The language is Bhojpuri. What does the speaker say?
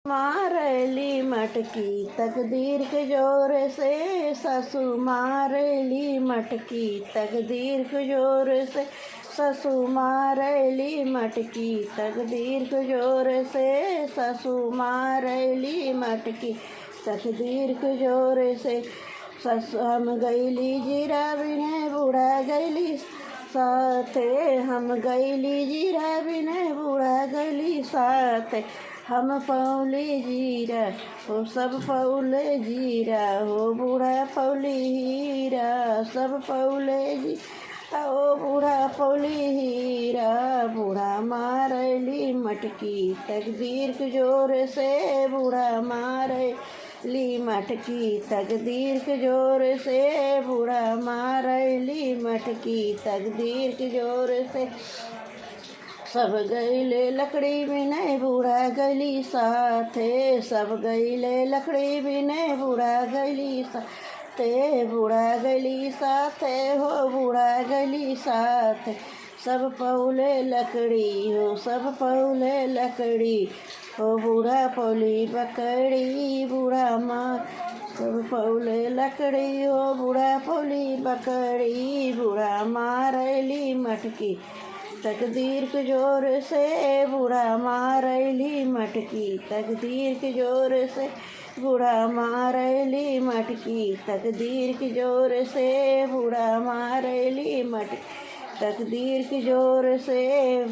मारली मटकी तकदीर के जोर से, ससु मारली मटकी तकदीर के जोर से, ससु मारली मटकी तकदीर के जोर से, ससु मारली मटकी तकदीर के जोर से। ससु हम गईली जीरा बिने बूढ़ा गईली साथे, हम गईली जीरा बिने बूढ़ा गईली साथे। हम पौली जीरा हो सब पौले जीरा, हो बूढ़ा पौली हीरा सब पौले जीरा, हो बूढ़ा पौली हीरा। बूढ़ा मारली मटकी तकदीर के जोर से, बूढ़ा मारली मटकी तकदीर के जोर से, बूढ़ा मारली मटकी तकदीर के जोर से। सब गईले लकड़ी बिने बूढ़ा गईली साथे, सब गईले लकड़ी बिने बूढ़ा गईली साथे, बूढ़ा गईली साथे हो बूढ़ा गईली साथे। सब पौले लकड़ी हो सब पौले लकड़ी, हो बूढ़ा पौली बकड़ी बूढ़ा मार। सब पौले लकड़ी हो बूढ़ा पौली बकड़ी, बूढ़ा मारली मटकी तकदीर के जोर से, बूढ़ा मारली मटकी तकदीर के जोर से, बूढ़ा मारली मटकी तकदीर के जोर से, बूढ़ा मारली मटकी तकदीर के जोर से।